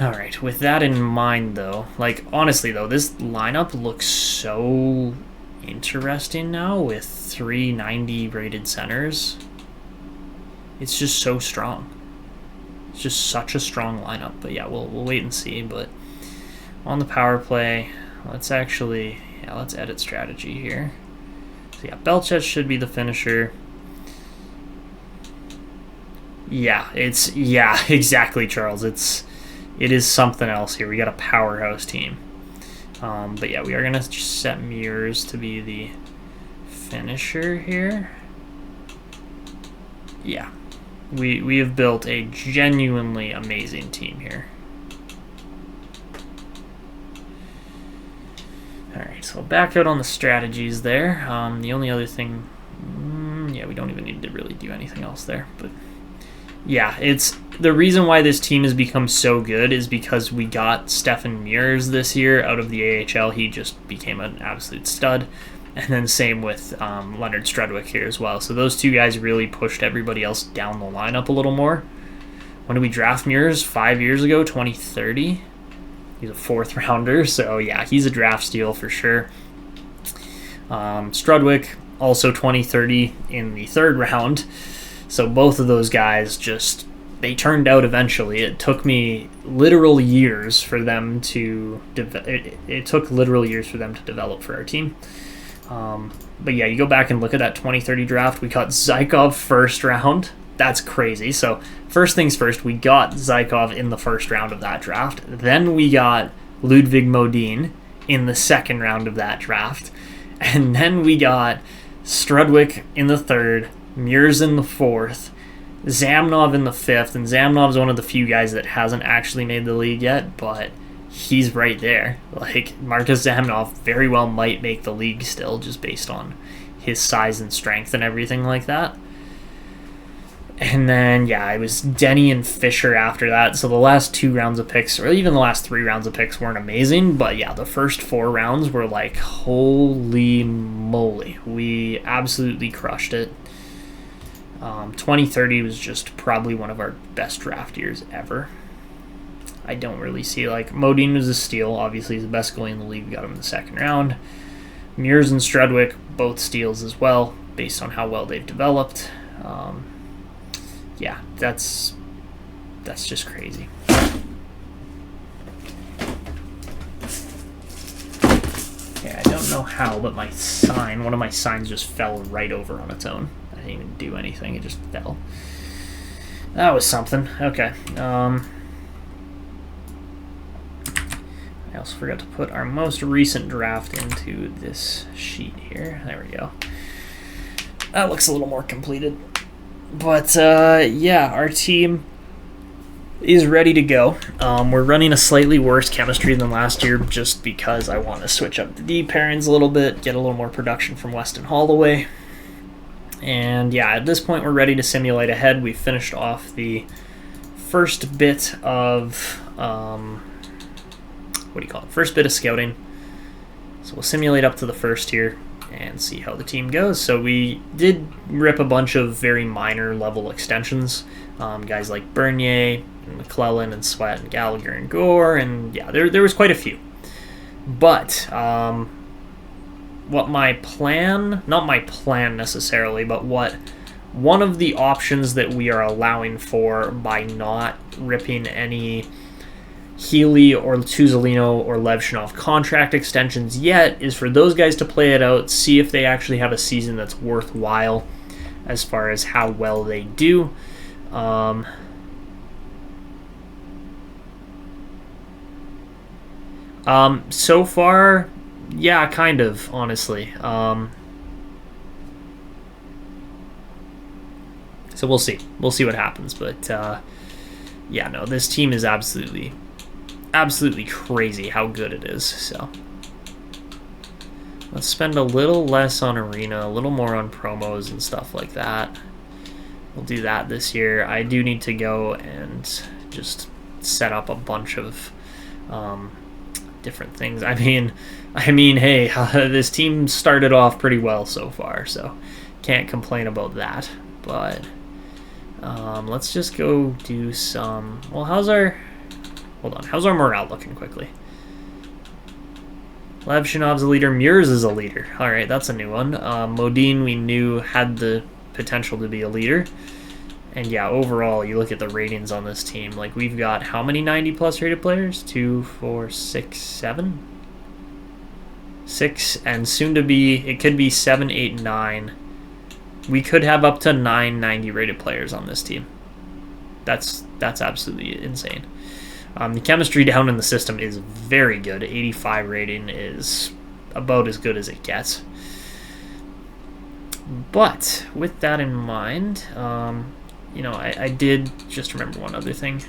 All right, with that in mind, though, like, honestly, though, this lineup looks so interesting now with 390 rated centers. It's just so strong. It's just such a strong lineup. But yeah, we'll wait and see. But on the power play, let's edit strategy here. So yeah, Belchetz should be the finisher. Yeah, exactly, Charles. It is something else here. We got a powerhouse team. But yeah, we are gonna just set Mears to be the finisher here. Yeah, we have built a genuinely amazing team here. All right, so back out on the strategies there. The only other thing, yeah, we don't even need to really do anything else there, but. Yeah, it's the reason why this team has become so good is because we got Stefan Mears this year out of the AHL. He just became an absolute stud. And then same with Leonard Strudwick here as well. So those two guys really pushed everybody else down the lineup a little more. When did we draft Mears? 5 years ago, 2030. He's a 4th rounder. So yeah, he's a draft steal for sure. Strudwick, also 2030 in the 3rd round. So both of those guys they turned out eventually. It took me literal years for them to it took literal years for them to develop for our team. But yeah, you go back and look at that 2030 draft. We got Zykov 1st round. That's crazy. So first things first, we got Zykov in the 1st round of that draft. Then we got Ludwig Modin in the 2nd round of that draft. And then we got Strudwick in the 3rd, Mears in the 4th, Zamnov in the 5th, and Zamnov's one of the few guys that hasn't actually made the league yet, but he's right there. Like, Marcus Zamnov very well might make the league still, just based on his size and strength and everything like that. And then, yeah, it was Denny and Fisher after that, so the last 2 rounds of picks, or even the last 3 rounds of picks weren't amazing, but yeah, the first 4 rounds were like, holy moly. We absolutely crushed it. 2030 was just probably one of our best draft years ever. I don't really see, like, Modin was a steal. Obviously, he's the best goalie in the league. We got him in the 2nd round. Mears and Strudwick, both steals as well, based on how well they've developed. Yeah, that's just crazy. Yeah, I don't know how, but one of my signs just fell right over on its own. I didn't even do anything, it just fell. That was something. Okay. I also forgot to put our most recent draft into this sheet here. There we go. That looks a little more completed. But, yeah, our team is ready to go. We're running a slightly worse chemistry than last year just because I want to switch up the D pairings a little bit, get a little more production from Weston Holloway. And, yeah, at this point, we're ready to simulate ahead. We finished off the first bit of, first bit of scouting. So we'll simulate up to the first here and see how the team goes. So we did rip a bunch of very minor level extensions. Guys like Bernier, and McClellan, and Sweat, and Gallagher, and Gore, and yeah, there was quite a few. But what my plan, not my plan necessarily, but what one of the options that we are allowing for by not ripping any Healy or Tuzolino or Levshunov contract extensions yet is for those guys to play it out, see if they actually have a season that's worthwhile as far as how well they do. So far, yeah, kind of, honestly. So we'll see. We'll see what happens. But, yeah, no, this team is absolutely crazy how good it is. So let's spend a little less on arena, a little more on promos and stuff like that. We'll do that this year. I do need to go and just set up a bunch of different things. I mean, hey, this team started off pretty well so far, so can't complain about that. But let's just go do some. Well, how's our Hold on. How's our morale looking quickly? Levshunov's a leader. Murs is a leader. All right, that's a new one. Modine, we knew, had the potential to be a leader. And yeah, overall, you look at the ratings on this team. Like, we've got how many 90-plus rated players? 2, 4, 6, 7? 6, and soon to be, it could be 7, 8, 9. We could have up to 9 90-rated players on this team. That's absolutely insane. The chemistry down in the system is very good. 85 rating is about as good as it gets. But with that in mind, you know, I did just remember one other thing.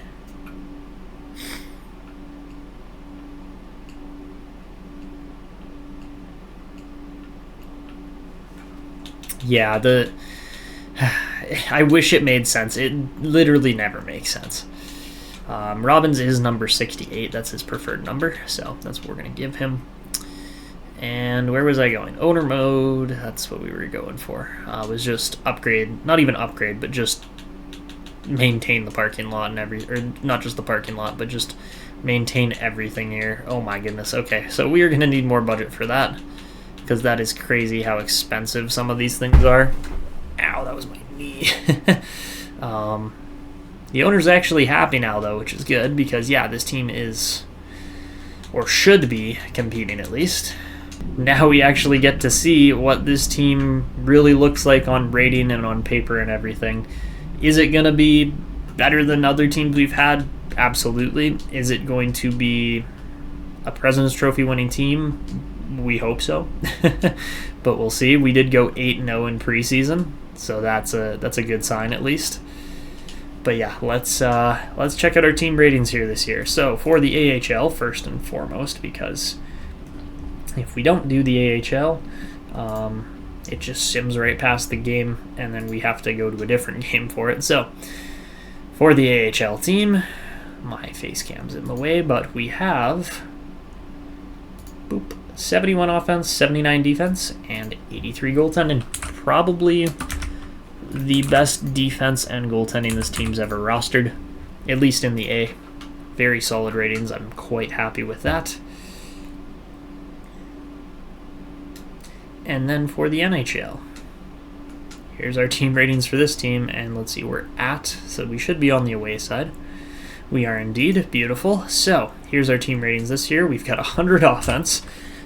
Yeah, I wish it made sense. It literally never makes sense. Robbins is number 68. That's his preferred number, so that's what we're going to give him. And where was I going? Owner mode. That's what we were going for. Was just upgrade, not even upgrade, but just maintain the parking lot and or not just the parking lot, but just maintain everything here. Oh my goodness. Okay, so we are going to need more budget for that, because that is crazy how expensive some of these things are. Ow, that was my knee. The owner's actually happy now, though, which is good, because, yeah, this team is, or should be, competing at least. Now we actually get to see what this team really looks like on rating and on paper and everything. Is it going to be better than other teams we've had? Absolutely. Is it going to be a President's Trophy winning team? We hope so. But we'll see. We did go 8-0 in preseason, so that's a good sign at least. But yeah, let's check out our team ratings here this year. So for the AHL, first and foremost, because if we don't do the AHL, it just sims right past the game, and then we have to go to a different game for it. So for the AHL team, my face cam's in the way, but we have 71 offense, 79 defense, and 83 goaltending. Probably the best defense and goaltending this team's ever rostered, at least in the A. Very solid ratings. I'm quite happy with that. And then for the NHL, here's our team ratings for this team, and let's see, we're at, so we should be on the away side. We are indeed. Beautiful. So here's our team ratings this year. We've got 100 offense,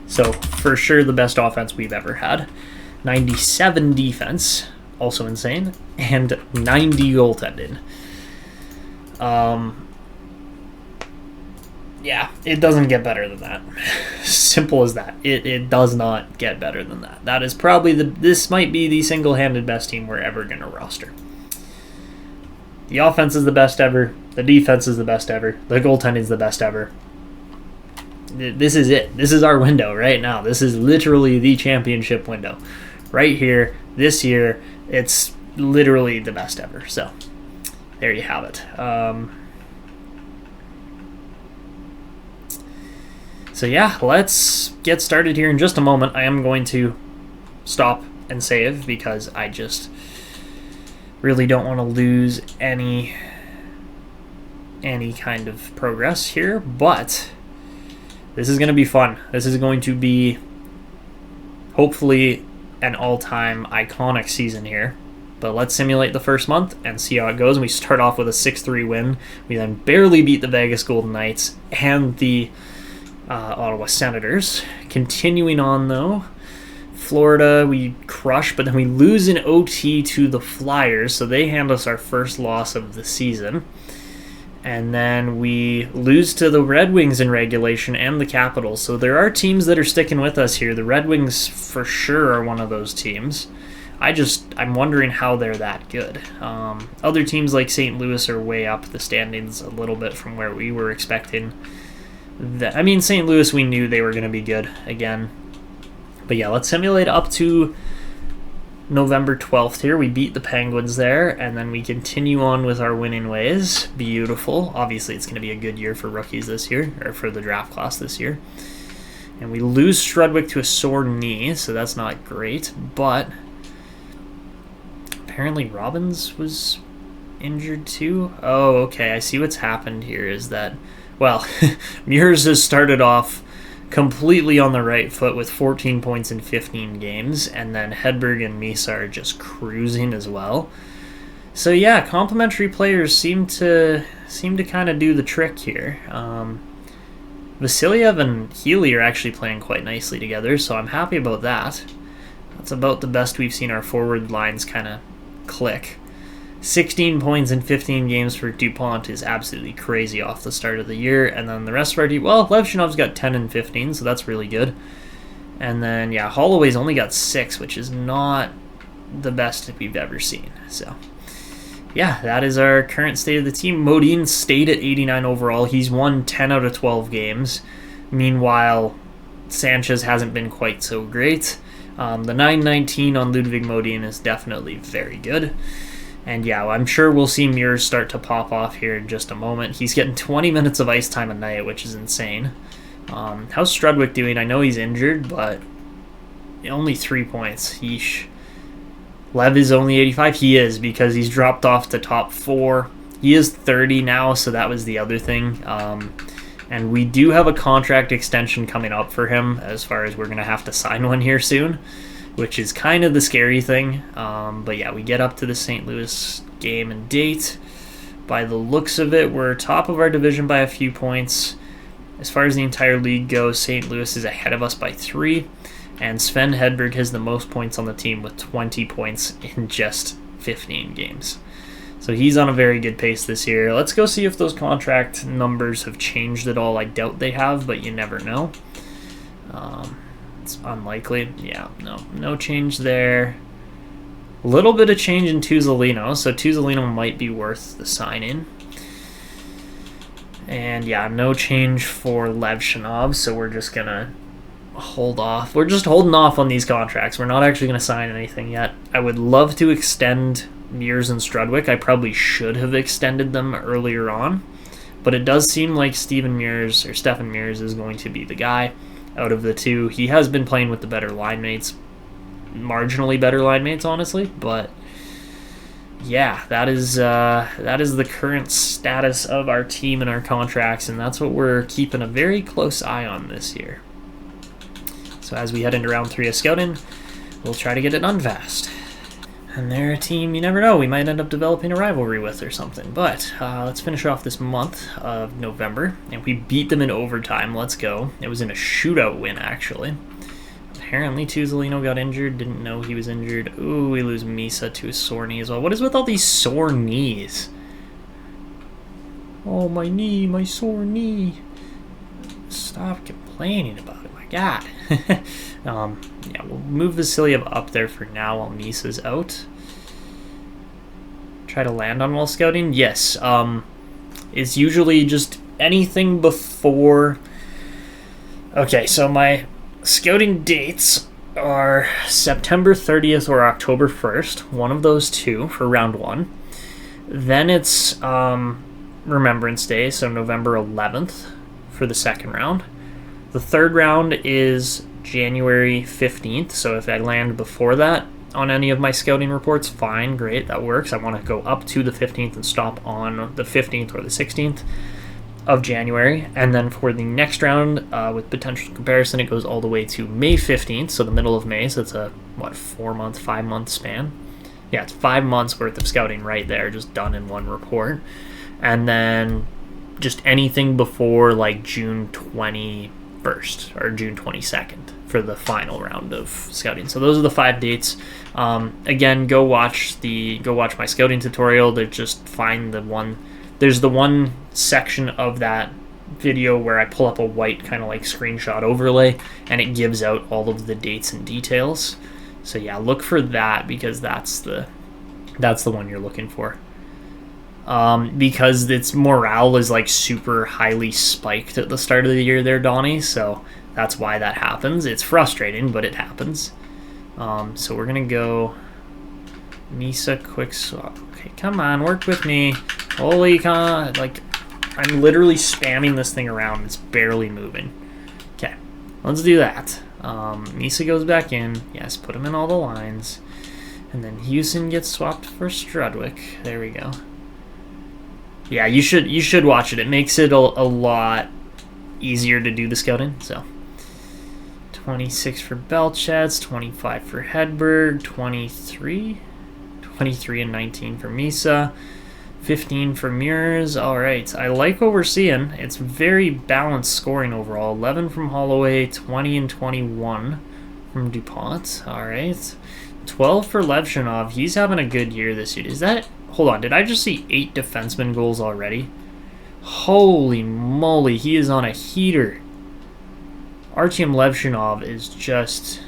so for sure the best offense we've ever had. 97 defense, also insane, and 90 goaltending. Yeah, it doesn't get better than that. Simple as that. It does not get better than that. That is probably this might be the single-handed best team we're ever going to roster. The offense is the best ever. The defense is the best ever. The goaltending is the best ever. This is it. This is our window right now. This is literally the championship window. Right here, this year, it's literally the best ever. So, there you have it. So yeah, let's get started here in just a moment. I am going to stop and save because I just really don't want to lose any kind of progress here, but this is going to be fun. This is going to be hopefully an all-time iconic season here. But let's simulate the first month and see how it goes. We start off with a 6-3 win. We then barely beat the Vegas Golden Knights and the Ottawa Senators. Continuing on, though, Florida we crush, but then we lose in OT to the Flyers, so they hand us our first loss of the season. And then we lose to the Red Wings in regulation and the Capitals. So there are teams that are sticking with us here. The Red Wings for sure are one of those teams. I'm wondering how they're that good. Other teams like St. Louis are way up the standings a little bit from where we were expecting. St. Louis, we knew they were going to be good again. But yeah, let's simulate up to November 12th here. We beat the Penguins there, and then we continue on with our winning ways. Beautiful. Obviously, it's going to be a good year for rookies this year, or for the draft class this year. And we lose Strudwick to a sore knee, so that's not great. But apparently Robbins was injured too. Oh, okay. I see what's happened here is that, well, Mures has started off completely on the right foot with 14 points in 15 games, and then Hedberg and Misa are just cruising as well. So yeah, complementary players seem to kind of do the trick here. Vasiliev and Healy are actually playing quite nicely together, so I'm happy about that. That's about the best we've seen our forward lines kind of click. 16 points in 15 games for DuPont is absolutely crazy off the start of the year. And then the rest of our team, well, Levshunov's got 10 and 15, so that's really good. And then, yeah, Holloway's only got 6, which is not the best that we've ever seen. So, yeah, that is our current state of the team. Modin stayed at 89 overall. He's won 10 out of 12 games. Meanwhile, Sanchez hasn't been quite so great. The 919 on Ludwig Modin is definitely very good. And yeah, I'm sure we'll see Mures start to pop off here in just a moment. He's getting 20 minutes of ice time a night, which is insane. How's Strudwick doing? I know he's injured, but only 3 points. Yeesh. Lev is only 85. He is, because he's dropped off to top 4. He is 30 now, so that was the other thing. And we do have a contract extension coming up for him, as far as we're going to have to sign one here soon, which is kind of the scary thing. But yeah, we get up to the St. Louis game and date. By the looks of it, we're top of our division by a few points. As far as the entire league goes, St. Louis is ahead of us by 3. And Sven Hedberg has the most points on the team with 20 points in just 15 games. So he's on a very good pace this year. Let's go see if those contract numbers have changed at all. I doubt they have, but you never know. It's unlikely. Yeah, no change there. A little bit of change in Tuzolino, so Tuzolino might be worth the sign-in. And yeah, no change for Levshunov, so we're just going to hold off. We're just holding off on these contracts. We're not actually going to sign anything yet. I would love to extend Mures and Strudwick. I probably should have extended them earlier on, but it does seem like Stefan Mures is going to be the guy out of the two. He has been playing with the better line mates, marginally better line mates, honestly, but yeah, that is the current status of our team and our contracts, and that's what we're keeping a very close eye on this year. So as we head into round 3 of scouting, we'll try to get it done fast. And they're a team you never know, we might end up developing a rivalry with or something. But let's finish off this month of November. And we beat them in overtime. Let's go. It was in a shootout win, actually. Apparently Tuzolino got injured. Didn't know he was injured. Ooh, we lose Misa to a sore knee as well. What is with all these sore knees? Oh, my knee, my sore knee. Stop complaining about it, my God. Yeah, we'll move Vasiliev up there for now while Misa's out. Try to land on while scouting? Yes. It's usually just anything before... Okay, so my scouting dates are September 30th or October 1st. One of those two for round 1. Then it's Remembrance Day, so November 11th for the second round. The third round is January 15th, so if I land before that on any of my scouting reports, fine, great, that works. I want to go up to the 15th and stop on the 15th or the 16th of January. And then for the next round, with potential comparison, it goes all the way to May 15th, so the middle of May, so it's a, 5-month span? Yeah, it's 5 months worth of scouting right there, just done in one report. And then just anything before like June 21st or June 22nd for the final round of scouting. So those are the 5 dates. Again, go watch my scouting tutorial. There's the one section of that video where I pull up a white kind of like screenshot overlay and it gives out all of the dates and details. So yeah, look for that because that's the one you're looking for. Because its morale is like super highly spiked at the start of the year there, Donnie, so that's why that happens. It's frustrating, but it happens. So we're gonna go Misa quick swap. Okay, come on, work with me. Holy con, like I'm literally spamming this thing around. It's barely moving. Okay, let's do that. Misa goes back in. Yes, put him in all the lines. And then Houston gets swapped for Strudwick. There we go. Yeah, you should watch it. It makes it a lot easier to do the scouting. So 26 for Belchetz, 25 for Hedberg, 23 and 19 for Misa, 15 for Mures. All right, I like what we're seeing. It's very balanced scoring overall. 11 from Holloway, 20 and 21 from DuPont. All right, 12 for Levshunov. He's having a good year this year. Is that... Hold on, did I just see 8 defenseman goals already? Holy moly, he is on a heater. Artyom Levshunov is just...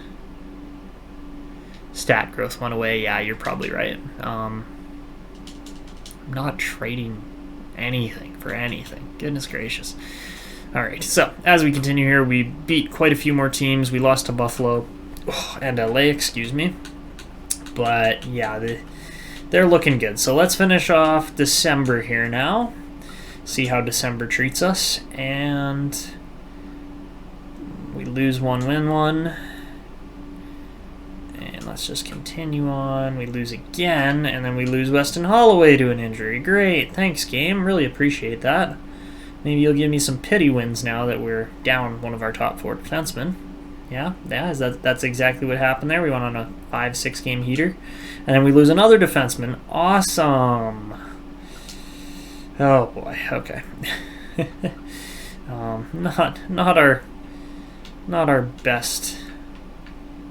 Stat growth went away. Yeah, you're probably right. I'm not trading anything for anything. Goodness gracious. All right, so as we continue here, we beat quite a few more teams. We lost to Buffalo and LA, excuse me. But yeah, they're looking good. So let's finish off December here now. See how December treats us. And we lose one, win one. And let's just continue on. We lose again, and then we lose Weston Holloway to an injury. Great. Thanks, game. Really appreciate that. Maybe you'll give me some pity wins now that we're down one of our top 4 defensemen. Yeah, that's exactly what happened there. We went on a 5-6 game heater, and then we lose another defenseman. Awesome. Oh boy. Okay. Not our best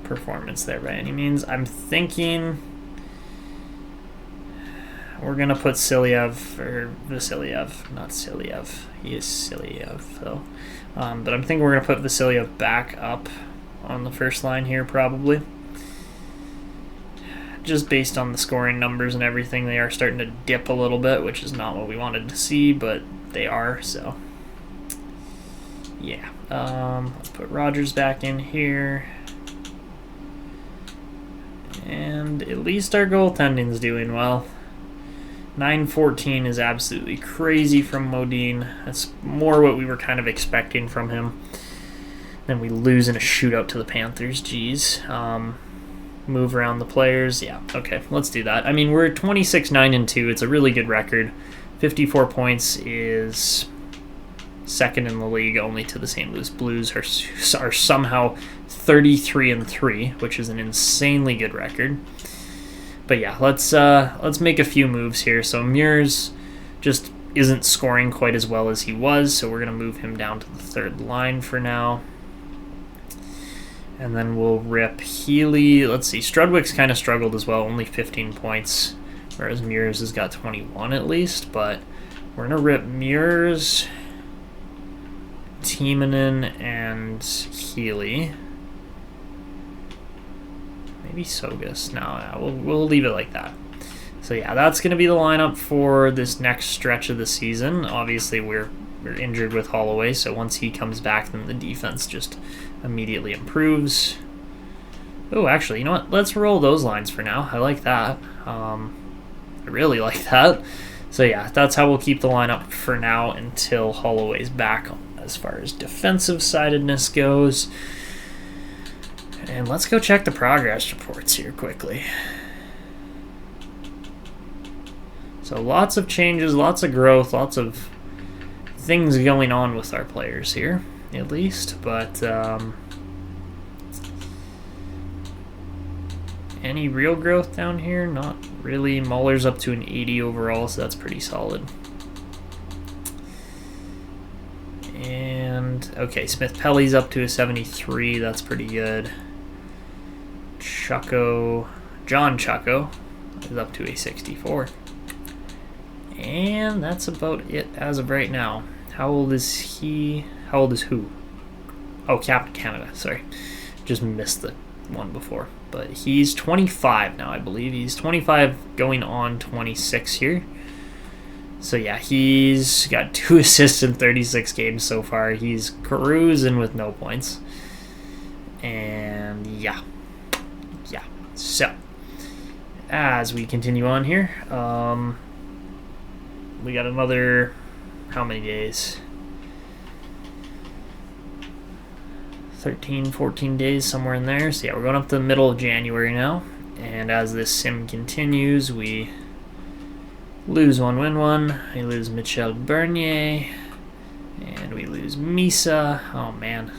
performance there by any means. I'm thinking we're gonna put Vasiliev, not Siliev. He is Siliev though. But I'm thinking we're gonna put Vasiliev back up on the first line here probably. Just based on the scoring numbers and everything, they are starting to dip a little bit, which is not what we wanted to see, but they are, so yeah. Let's put Rogers back in here. And at least our goaltending's doing well. 9-14 is absolutely crazy from Modine. That's more what we were kind of expecting from him. Then we lose in a shootout to the Panthers. Jeez. Move around the players. Yeah, okay, let's do that. I mean, we're 26-9-2. It's a really good record. 54 points is second in the league, only to the St. Louis Blues are somehow 33-3, which is an insanely good record. But yeah, let's make a few moves here. So Mures just isn't scoring quite as well as he was, so we're gonna move him down to the third line for now. And then we'll rip Healy. Let's see, Strudwick's kind of struggled as well, only 15 points, whereas Mures has got 21 at least. But we're gonna rip Mures, Timonen, and Healy. Maybe Sogas. No, we'll leave it like that. So yeah, that's going to be the lineup for this next stretch of the season. Obviously, we're injured with Holloway, so once he comes back, then the defense just immediately improves. Oh, actually, you know what? Let's roll those lines for now. I like that. I really like that. So yeah, that's how we'll keep the lineup for now until Holloway's back as far as defensive sidedness goes. And let's go check the progress reports here quickly. So lots of changes, lots of growth, lots of things going on with our players here, at least. But any real growth down here? Not really. Muller's up to an 80 overall, so that's pretty solid. And, okay, Smith-Pelly's up to a 73. That's pretty good. John Chucko is up to a 64. And that's about it as of right now. How old is he? How old is who? Oh, Captain Canada, sorry. Just missed the one before. But he's 25 now, I believe. He's 25 going on 26 here. So yeah, he's got 2 assists in 36 games so far. He's cruising with no points. And yeah. So, as we continue on here, we got another, how many days? 13, 14 days, somewhere in there. So yeah, we're going up to the middle of January now. And as this sim continues, we Lose one, win one. We lose Michel Bernier. And we lose Misa. Oh, man.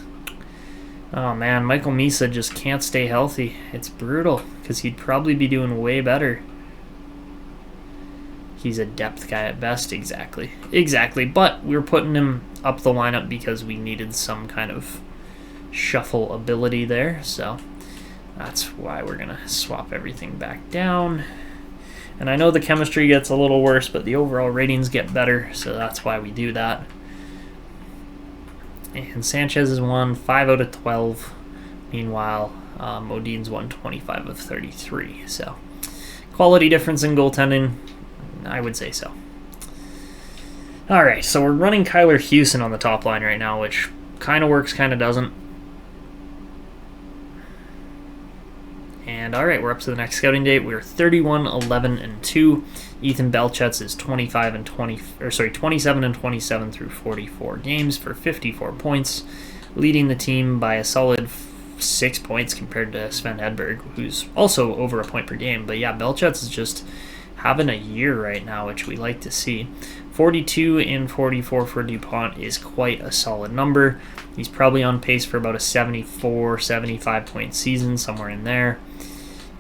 Oh, man. Michael Misa just can't stay healthy. It's brutal, because he'd probably be doing way better. He's a depth guy at best. Exactly. Exactly. But we were putting him up the lineup because we needed some kind of shuffle ability there. So that's why we're going to swap everything back down. And I know the chemistry gets a little worse, but the overall ratings get better, so that's why we do that. And Sanchez is won 5 out of 12. Meanwhile, Modin's won 25 of 33. So quality difference in goaltending, I would say so. All right, so we're running Kyler Hewson on the top line right now, which kind of works, kind of doesn't. And all right, we're up to the next scouting date. We're 31, 11, and 2. Ethan Belchetz is 27 and 27 through 44 games for 54 points, leading the team by a solid 6 points compared to Sven Hedberg, who's also over a point per game. But yeah, Belchetz is just having a year right now, which we like to see. 42 and 44 for DuPont is quite a solid number. He's probably on pace for about a 74, 75 point season, somewhere in there.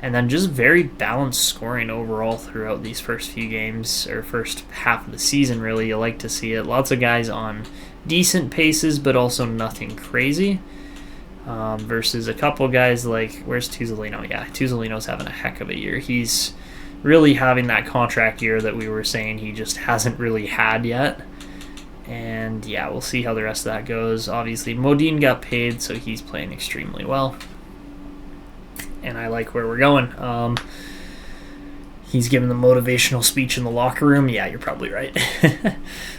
And then just very balanced scoring overall throughout these first few games, or first half of the season, really. You like to see it. Lots of guys on decent paces, but also nothing crazy. Versus a couple guys like, where's Tuzolino? Yeah, Tuzolino's having a heck of a year. He's really having that contract year that we were saying he just hasn't really had yet. And yeah, we'll see how the rest of that goes. Obviously, Modin got paid, so he's playing extremely well. And I like where we're going. He's giving the motivational speech in the locker room. Yeah, you're probably right.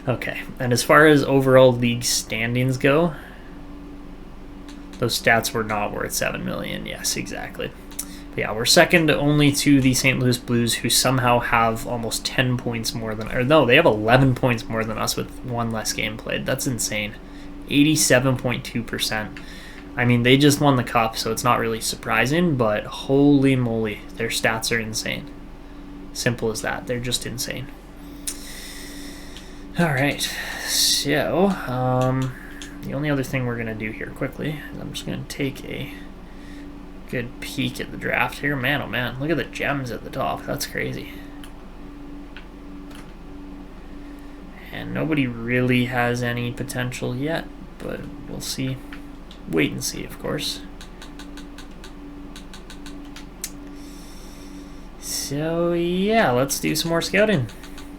Okay. And as far as overall league standings go, those stats were not worth $7 million. Yes, exactly. But yeah, we're second only to the St. Louis Blues, who somehow have almost 10 points more than... Or no, they have 11 points more than us with one less game played. That's insane. 87.2%. I mean, they just won the cup, so it's not really surprising, but holy moly, their stats are insane. Simple as that. They're just insane. All right, so the only other thing we're going to do here quickly is I'm just going to take a good peek at the draft here. Man, oh man, look at the gems at the top. That's crazy. And nobody really has any potential yet, but we'll see. Wait and see, of course. So yeah, let's do some more scouting.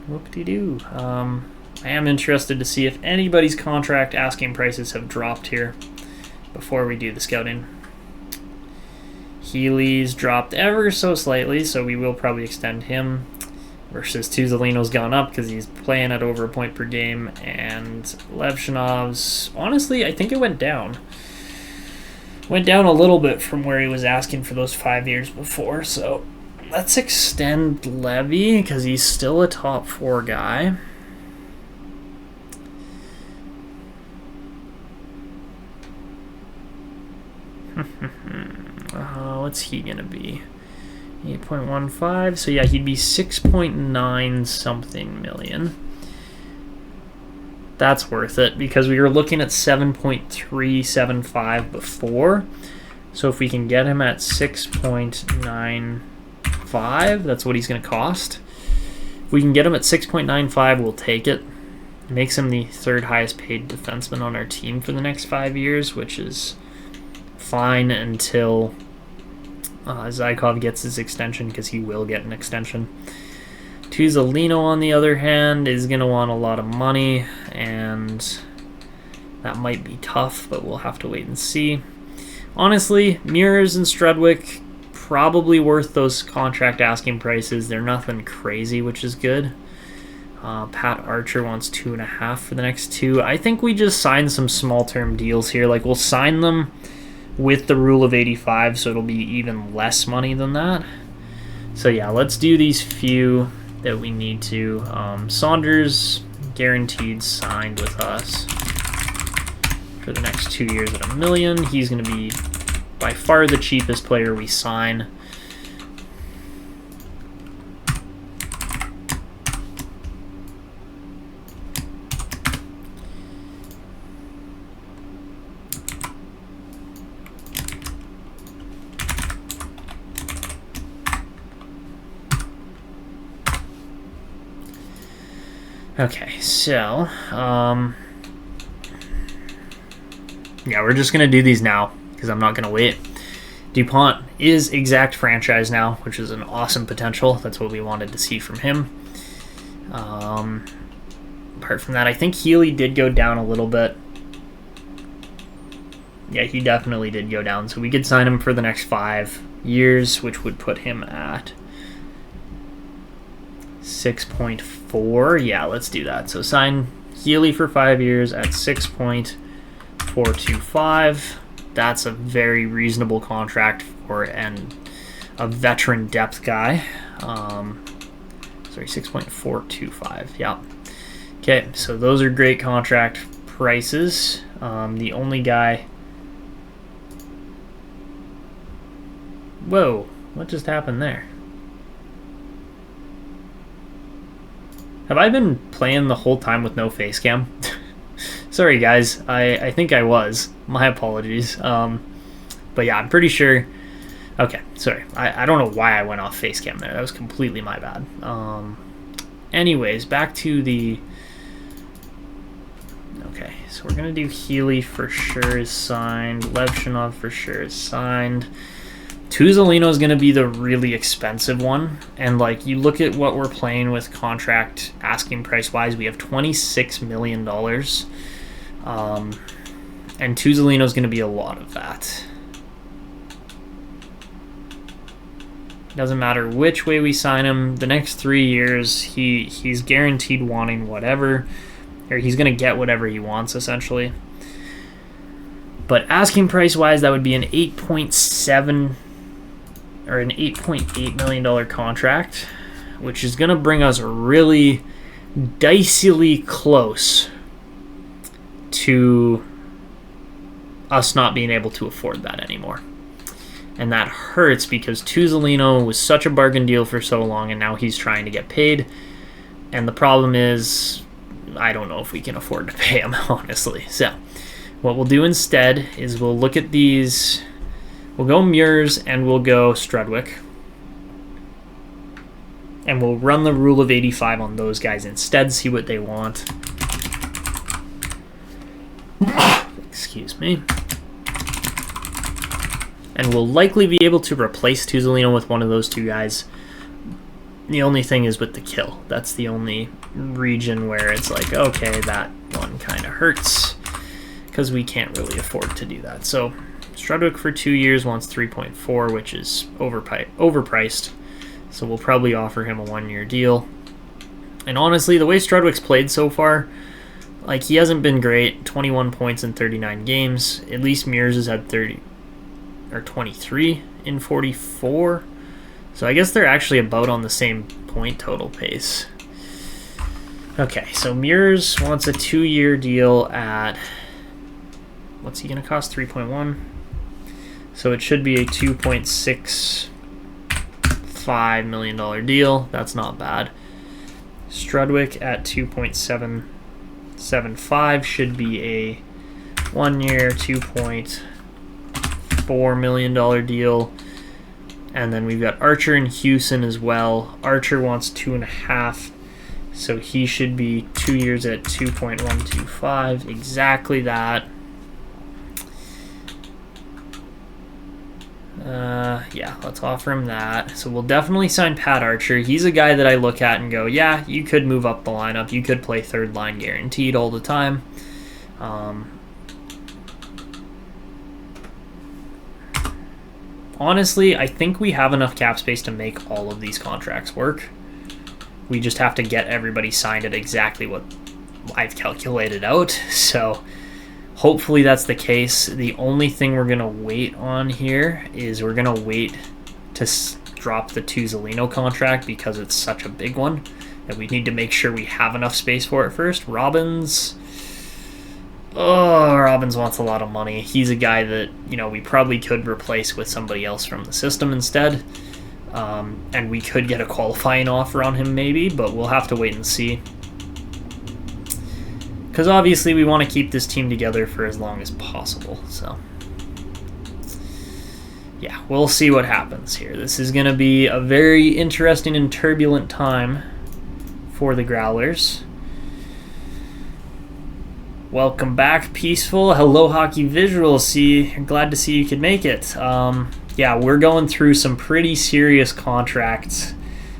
Whoop-de-doo. I am interested to see if anybody's contract asking prices have dropped here before we do the scouting. Healy's dropped ever so slightly, so we will probably extend him. Versus Tuzolino's gone up because he's playing at over a point per game, and Levshunov's, honestly, I think it went down. Went down a little bit from where he was asking for those 5 years before, so let's extend Levy because he's still a top 4 guy. What's he going to be? 8.15, so yeah, he'd be 6.9 something million. That's worth it because we were looking at 7.375 before. So if we can get him at 6.95, that's what he's going to cost. If we can get him at 6.95, we'll take it. It makes him the 3rd highest paid defenseman on our team for the next 5 years, which is fine until Zykov gets his extension, because he will get an extension. Tuzolino, on the other hand, is going to want a lot of money, and that might be tough, but we'll have to wait and see. Honestly, Mears and Strudwick, probably worth those contract asking prices. They're nothing crazy, which is good. Pat Archer wants 2.5 for the next 2. I think we just sign some small-term deals here. Like, we'll sign them with the rule of 85, so it'll be even less money than that. So yeah, let's do these few that we need to. Saunders, guaranteed signed with us for the next 2 years at $1 million. He's going to be by far the cheapest player we sign. Okay, so, yeah, we're just going to do these now because I'm not going to wait. DuPont is exact franchise now, which is an awesome potential. That's what we wanted to see from him. Apart from that, I think Healy did go down a little bit. Yeah, he definitely did go down. So we could sign him for the next 5 years, which would put him at 6.4. Yeah, let's do that. So sign Healy for 5 years at 6.425. That's a very reasonable contract for a veteran depth guy. Sorry, 6.425. Yeah. Okay, so those are great contract prices. The only guy... Whoa, what just happened there? Have I been playing the whole time with no face cam? Sorry, guys. I think I was. My apologies. But yeah, I'm pretty sure... Okay, sorry. I don't know why I went off face cam there. That was completely my bad. Anyways, back to the... Okay, so we're going to do Healy for sure is signed. Levshunov for sure is signed. Tuzolino is going to be the really expensive one. And, like, you look at what we're playing with contract asking price-wise, we have $26 million. And Tuzolino is going to be a lot of that. Doesn't matter which way we sign him. The next 3 years, he's guaranteed wanting whatever, or he's going to get whatever he wants, essentially. But asking price-wise, that would be an 8.7 or an $8.8 million contract, which is going to bring us really dicily close to us not being able to afford that anymore. And that hurts because Tuzolino was such a bargain deal for so long, and now he's trying to get paid. And the problem is, I don't know if we can afford to pay him, honestly. So what we'll do instead is we'll look at these. We'll go Mures and we'll go Strudwick. And we'll run the rule of 85 on those guys instead, see what they want. Excuse me. And we'll likely be able to replace Tuzolino with one of those two guys. The only thing is with the kill. That's the only region where it's like, okay, that one kind of hurts, because we can't really afford to do that. So Strudwick for 2 years wants 3.4, which is overpriced. So we'll probably offer him a 1-year deal. And honestly, the way Strudwick's played so far, like, he hasn't been great. 21 points in 39 games. At least Mears has had 23 in 44. So I guess they're actually about on the same point total pace. Okay, so Mears wants a 2-year deal at... What's he going to cost? 3.1. So it should be a $2.65 million deal. That's not bad. Strudwick at 2.775 should be a 1-year, $2.4 million deal. And then we've got Archer and Houston as well. Archer wants 2.5, so he should be 2 years at 2.125. Exactly that. Yeah, let's offer him that. So we'll definitely sign Pat Archer. He's a guy that I look at and go, yeah, you could move up the lineup. You could play third line guaranteed all the time. Honestly, I think we have enough cap space to make all of these contracts work. We just have to get everybody signed at exactly what I've calculated out. So hopefully that's the case. The only thing we're going to wait on here is we're going to wait to drop the Tuzolino contract because it's such a big one that we need to make sure we have enough space for it first. Robbins wants a lot of money. He's a guy that, we probably could replace with somebody else from the system instead. And we could get a qualifying offer on him maybe, but we'll have to wait and see. Because obviously we want to keep this team together for as long as possible. So, yeah, we'll see what happens here. This is going to be a very interesting and turbulent time for the Growlers. Welcome back, Peaceful. Hello, Hockey Visual. Glad to see you could make it. Yeah, we're going through some pretty serious contracts.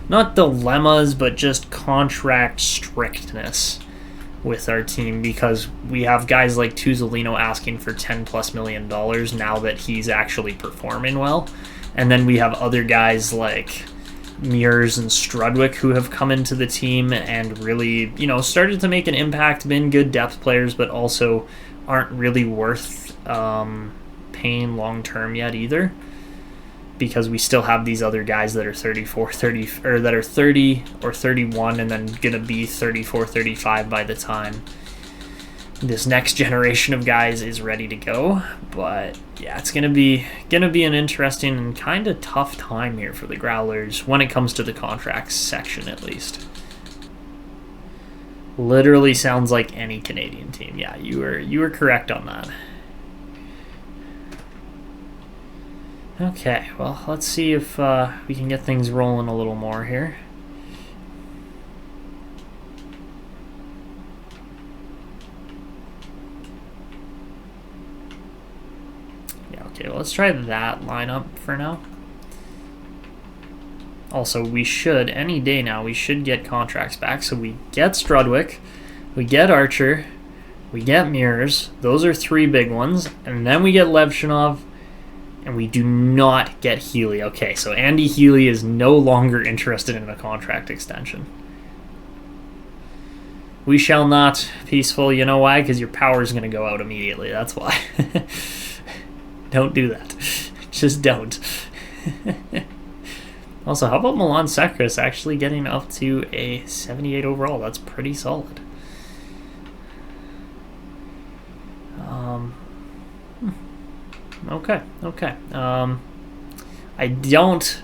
Not dilemmas, but just contract strictness with our team, because we have guys like Tuzolino asking for $10+ million now that he's actually performing well. And then we have other guys like Mears and Strudwick who have come into the team and really, started to make an impact, been good depth players, but also aren't really worth paying long term yet either, because we still have these other guys that are 34, 30, or that are 30 or 31 and then gonna be 34, 35 by the time this next generation of guys is ready to go. But yeah, it's gonna be an interesting and kind of tough time here for the Growlers when it comes to the contracts section, at least. Literally sounds like any Canadian team. Yeah, you were correct on that. Okay, well, let's see if we can get things rolling a little more here. Okay, well, let's try that lineup for now. Also, we should, any day now, we should get contracts back. So we get Strudwick, we get Archer, we get Mears. Those are 3 big ones. And then we get Levshunov, and we do not get Healy. Okay, so Andy Healy is no longer interested in a contract extension. We shall not, Peaceful. You know why? Because your power is going to go out immediately. That's why. Don't do that. Just don't. Also, how about Milan Sekras actually getting up to a 78 overall? That's pretty solid. Okay. I don't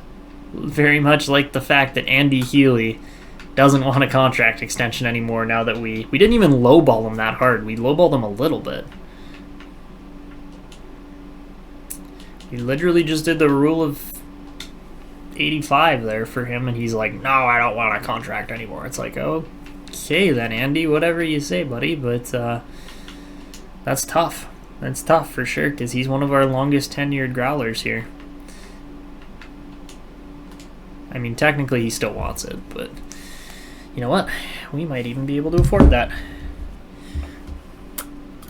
very much like the fact that Andy Healy doesn't want a contract extension anymore now that we didn't even lowball him that hard. We lowballed him a little bit. He literally just did the rule of 85 there for him, and he's like, no, I don't want a contract anymore. It's like, okay then, Andy, whatever you say, buddy, but that's tough. That's tough for sure, because he's one of our longest tenured Growlers here. I mean, technically he still wants it, but you know what? We might even be able to afford that.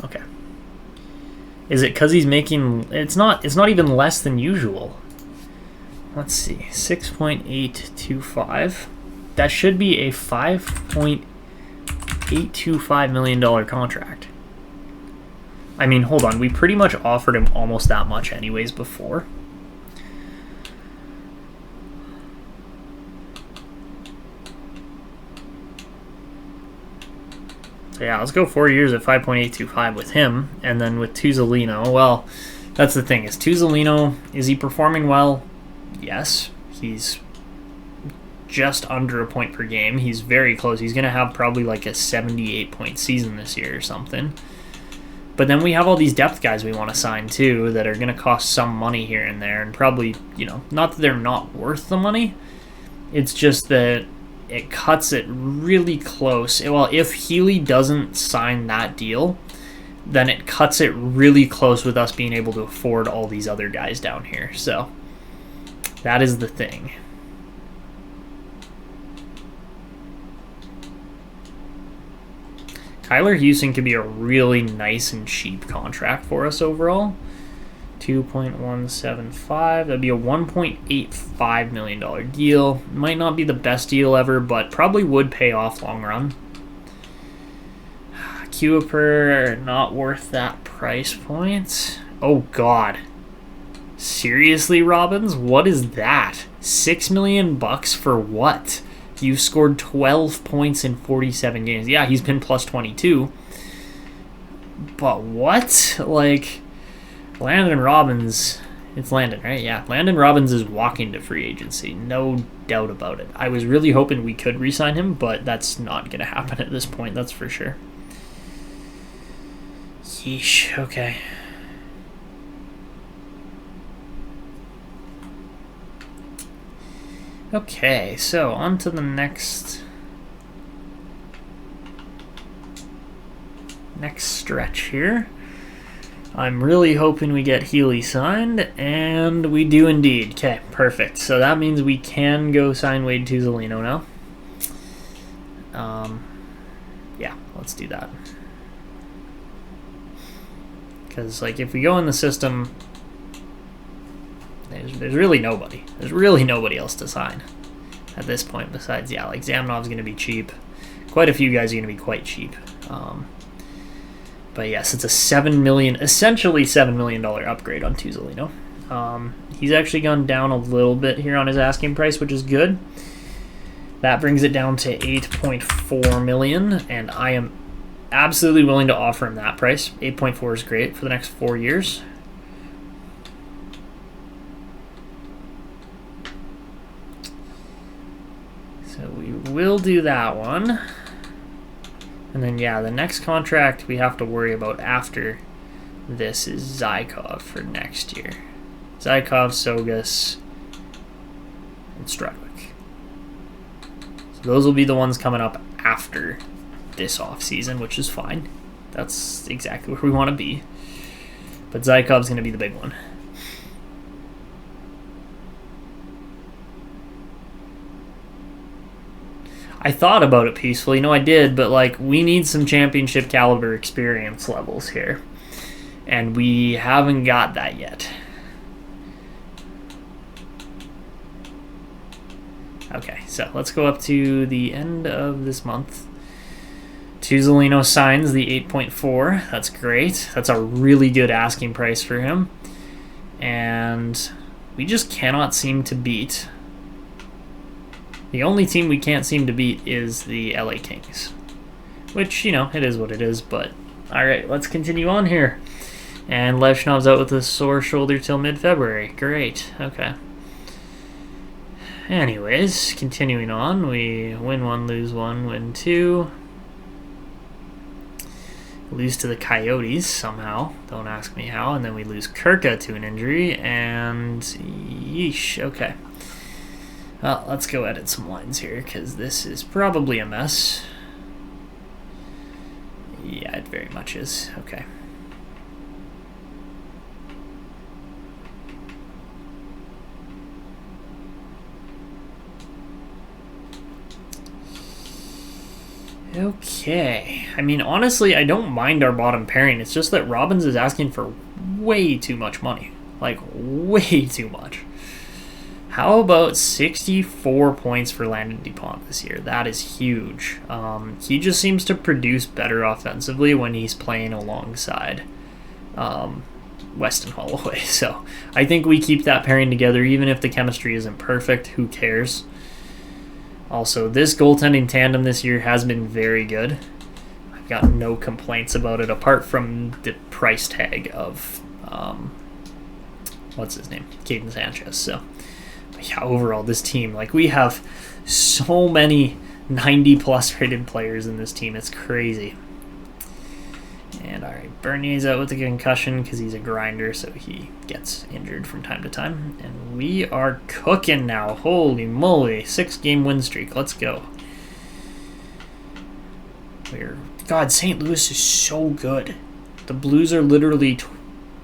Okay. Is it because he's making... It's not even less than usual. Let's see. 6.825. That should be a $5.825 million contract. I mean, hold on. We pretty much offered him almost that much anyways before. So yeah, let's go 4 years at 5.825 with him, and then with Tuzolino. Well, that's the thing. Is Tuzolino, is he performing well? Yes. He's just under a point per game. He's very close. He's going to have probably like a 78-point season this year or something. But then we have all these depth guys we want to sign too that are going to cost some money here and there, and probably, not that they're not worth the money. It's just that it cuts it really close. Well, if Healy doesn't sign that deal, then it cuts it really close with us being able to afford all these other guys down here. So that is the thing. Kyler Houston could be a really nice and cheap contract for us overall. 2.175. That'd be a $1.85 million deal. Might not be the best deal ever, but probably would pay off long run. Kuiper, not worth that price point. Oh, God. Seriously, Robbins? What is that? $6 million for what? You scored 12 points in 47 games. Yeah, he's been plus 22. But what? Like, Landon Robbins... It's Landon, right? Yeah, Landon Robbins is walking to free agency. No doubt about it. I was really hoping we could re-sign him, but that's not going to happen at this point, that's for sure. Yeesh, okay. Okay, so on to the next next stretch here. I'm really hoping we get Healy signed, and we do indeed. Okay, perfect. So that means we can go sign Wade Tuzolino now. Yeah, let's do that. Because, like, if we go in the system, there's really nobody. There's really nobody else to sign at this point besides, yeah, like, Zamenhov's going to be cheap. Quite a few guys are going to be quite cheap. But yes, it's a essentially $7 million upgrade on Tuzolino. He's actually gone down a little bit here on his asking price, which is good. That brings it down to $8.4 million, and I am absolutely willing to offer him that price. 8.4 is great for the next 4 years. So we will do that one. And then, yeah, the next contract we have to worry about after this is Zykov for next year. Zykov, Sogas, and Strudwick. So those will be the ones coming up after this offseason, which is fine. That's exactly where we want to be. But Zykov's going to be the big one. I thought about it peacefully. No, I did, but, like, we need some championship caliber experience levels here. And we haven't got that yet. Okay, so let's go up to the end of this month. Tuzolino signs the 8.4. That's great. That's a really good asking price for him. And we just cannot seem to beat... The only team we can't seem to beat is the LA Kings. Which, you know, it is what it is, but... Alright, let's continue on here. And Levshunov's out with a sore shoulder till mid-February. Great, okay. Anyways, continuing on, we win one, lose one, win two. Lose to the Coyotes somehow. Don't ask me how. And then we lose Kirka to an injury, and... Yeesh, okay. Well, let's go edit some lines here, because this is probably a mess. Yeah, it very much is. Okay. Okay. I mean, honestly, I don't mind our bottom pairing. It's just that Robbins is asking for way too much money. Like, way too much. How about 64 points for Landon DuPont this year? That is huge. He just seems to produce better offensively when he's playing alongside Weston Holloway. So I think we keep that pairing together, even if the chemistry isn't perfect. Who cares? Also, this goaltending tandem this year has been very good. I've got no complaints about it, apart from the price tag of, what's his name? Caden Sanchez. So... Yeah, overall, this team, like, we have so many 90-plus rated players in this team. It's crazy. And, all right, Bernier's out with a concussion because he's a grinder, so he gets injured from time to time. And we are cooking now. Holy moly. 6-game win streak. Let's go. God, St. Louis is so good. The Blues are literally...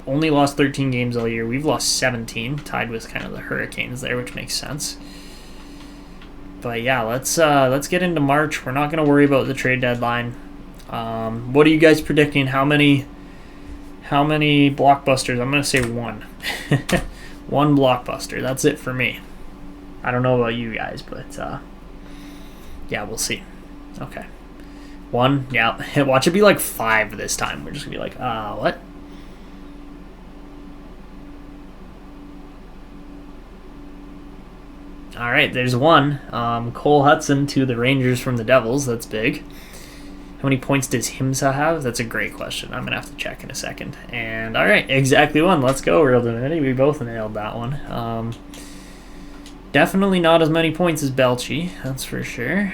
only lost 13 games all year. We've lost 17, tied with kind of the Hurricanes there, which makes sense. But yeah, let's get into March. We're not going to worry about the trade deadline. What are you guys predicting? How many blockbusters? I'm going to say one. One blockbuster. That's it for me. I don't know about you guys, but yeah, we'll see. Okay. One, yeah. Watch it be like 5 this time. We're just going to be like, what? All right, there's one. Cole Hudson to the Rangers from the Devils. That's big. How many points does Himsa have? That's a great question. I'm going to have to check in a second. And all right, exactly one. Let's go, Real Divinity. We both nailed that one. Definitely not as many points as Belchetz, that's for sure.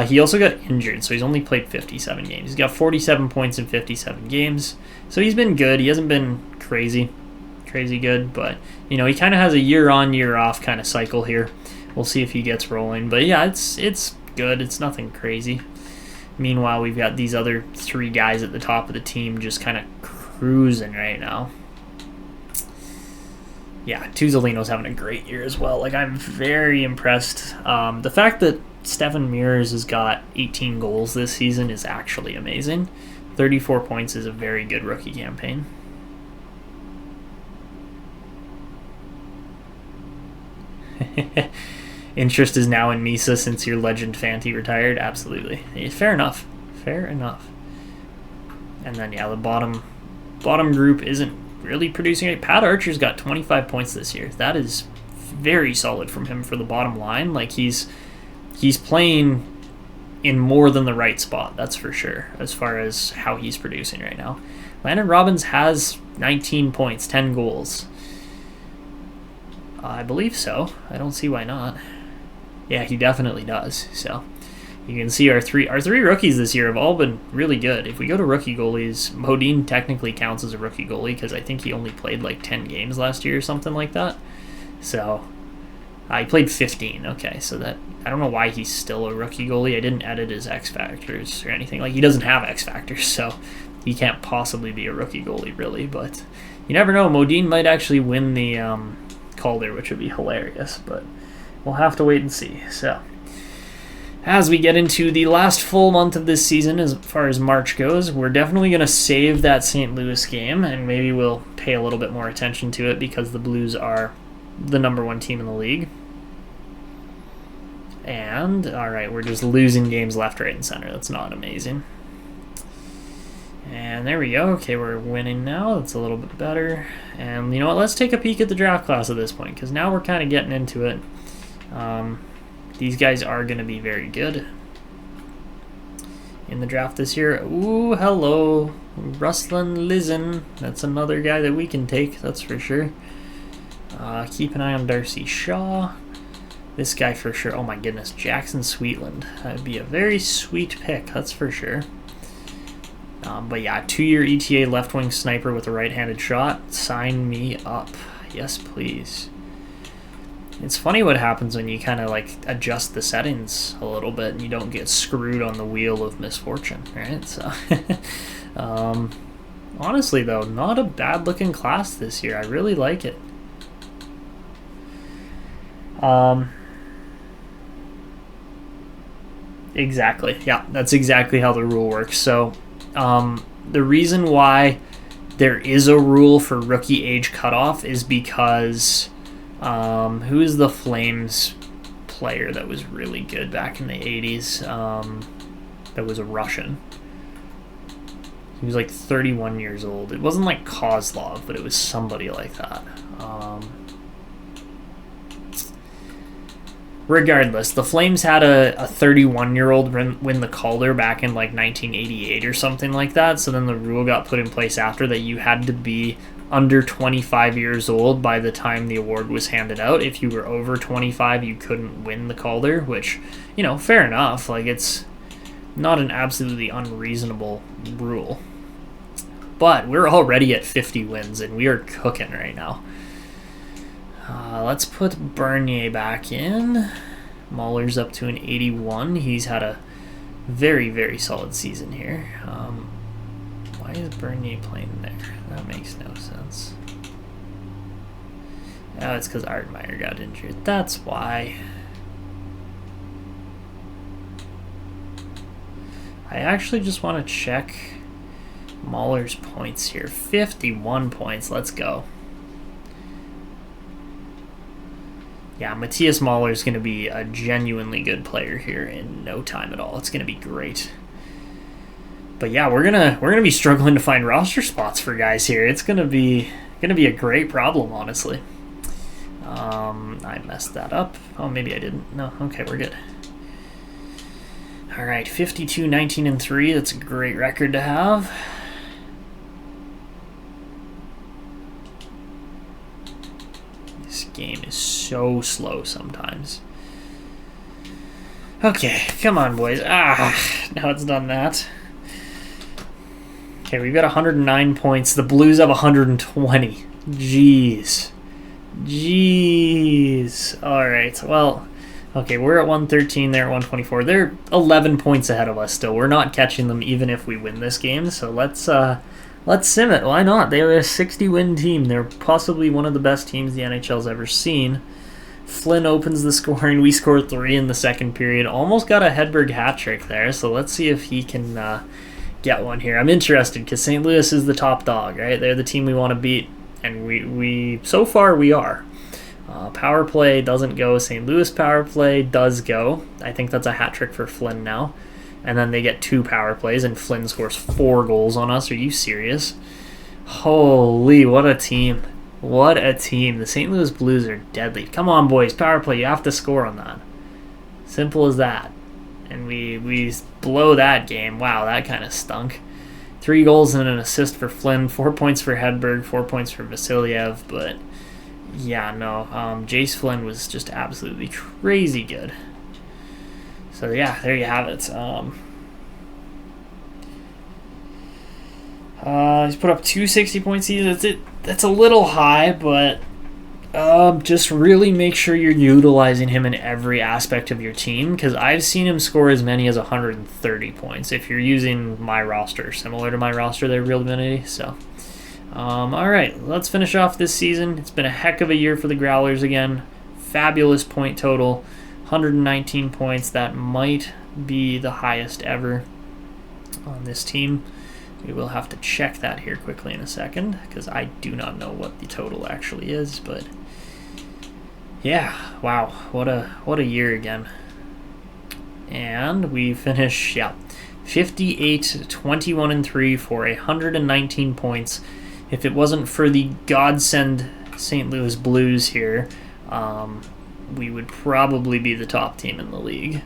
He also got injured, so he's only played 57 games. He's got 47 points in 57 games. So he's been good. He hasn't been crazy good, but you know, he kind of has a year on, year off kind of cycle here. We'll see if he gets rolling, but yeah, it's good. It's nothing crazy. Meanwhile, we've got these other 3 guys at the top of the team just kind of cruising right now. Yeah, Tuzolino's having a great year as well. Like, I'm very impressed. The fact that Stefan Mears has got 18 goals this season is actually amazing. 34 points is a very good rookie campaign. Interest is now in Misa since your legend Fanti retired. Absolutely. Fair enough. Fair enough. And then, yeah, the bottom group isn't really producing it. Pat Archer's got 25 points this year. That is very solid from him for the bottom line. Like, he's playing in more than the right spot, that's for sure, as far as how he's producing right now. Landon Robbins has 19 points, 10 goals. I believe so. I don't see why not. Yeah, he definitely does. So you can see our three rookies this year have all been really good. If we go to rookie goalies, Modine technically counts as a rookie goalie because I think he only played like 10 games last year or something like that. So he played 15. Okay, so that I don't know why he's still a rookie goalie. I didn't edit his X factors or anything. Like, he doesn't have X factors, so he can't possibly be a rookie goalie really. But you never know. Modine might actually win the Calder, which would be hilarious, but we'll have to wait and see. So as we get into the last full month of this season as far as March goes, we're definitely going to save that St. Louis game, and maybe we'll pay a little bit more attention to it because the Blues are the #1 team in the league. And alright, we're just losing games left, right, and center. That's not amazing. And there we go. Okay, we're winning now. That's a little bit better. And you know what? Let's take a peek at the draft class at this point, because now we're kind of getting into it. These guys are going to be very good in the draft this year. Ooh, hello. Ruslan Lizen. That's another guy that we can take, that's for sure. Keep an eye on Darcy Shaw. This guy for sure. Oh my goodness, Jackson Sweetland. That would be a very sweet pick, that's for sure. But yeah, 2-year ETA left wing sniper with a right-handed shot. Sign me up. Yes, please. It's funny what happens when you kind of like adjust the settings a little bit and you don't get screwed on the wheel of misfortune, right? So, honestly though, not a bad looking class this year. I really like it. Exactly. Yeah, that's exactly how the rule works. So, the reason why there is a rule for rookie age cutoff is because who is the Flames player that was really good back in the 80s? That was a Russian. He was like 31 years old. It wasn't like Kozlov, but it was somebody like that. Regardless, the Flames had a 31-year-old win the Calder back in like 1988 or something like that. So then the rule got put in place after that you had to be under 25 years old by the time the award was handed out. If you were over 25, you couldn't win the Calder, which, you know, fair enough. Like, it's not an absolutely unreasonable rule. But we're already at 50 wins, and we are cooking right now. Let's put Bernier back in. Mahler's up to an 81. He's had a very, very solid season here. Why is Bernier playing there? That makes no sense. Oh, it's because Artemi got injured. That's why. I actually just want to check Mahler's points here. 51 points. Let's go. Yeah, Matthias Mahler is going to be a genuinely good player here in no time at all. It's going to be great. But yeah, we're gonna be struggling to find roster spots for guys here. It's gonna be a great problem, honestly. I messed that up. Oh, maybe I didn't. No, okay, we're good. All right, 52, 19, and 3. That's a great record to have. This game is so slow sometimes. Okay, come on, boys. Now it's done that. Okay, we've got 109 points. The Blues have 120. Jeez. All right. Well, Okay, we're at 113, they're at 124. They're 11 points ahead of us still. We're not catching them even if we win this game, so let's sim it. Why not? They're a 60-win team. They're possibly one of the best teams the NHL's ever seen. Flynn opens the scoring. We scored 3 in the second period. Almost got a Hedberg hat trick there, so let's see if he can get one here. I'm interested because St. Louis is the top dog, right? They're the team we want to beat, and we so far we are. Power play doesn't go. St. Louis power play does go. I think that's a hat trick for Flynn now. And then they get 2 power plays, and Flynn scores 4 goals on us. Are you serious? Holy, what a team. What a team. The St. Louis Blues are deadly. Come on, boys. Power play. You have to score on that. Simple as that. And we blow that game. Wow, that kind of stunk. 3 goals and an assist for Flynn. 4 points for Hedberg. 4 points for Vasiliev. But, yeah, no. Jace Flynn was just absolutely crazy good. So, yeah, there you have it. He's put up 260-point seasons. That's a little high, but just really make sure you're utilizing him in every aspect of your team, because I've seen him score as many as 130 points. If you're using my roster, similar to my roster, they're real ability. So, all right, let's finish off this season. It's been a heck of a year for the Growlers again. Fabulous point total. 119 points. That might be the highest ever on this team. We will have to check that here quickly in a second, because I do not know what the total actually is. But yeah, wow, what a year again. And we finish 58, 21 and 3 for 119 points. If it wasn't for the godsend St. Louis Blues here, we would probably be the top team in the league.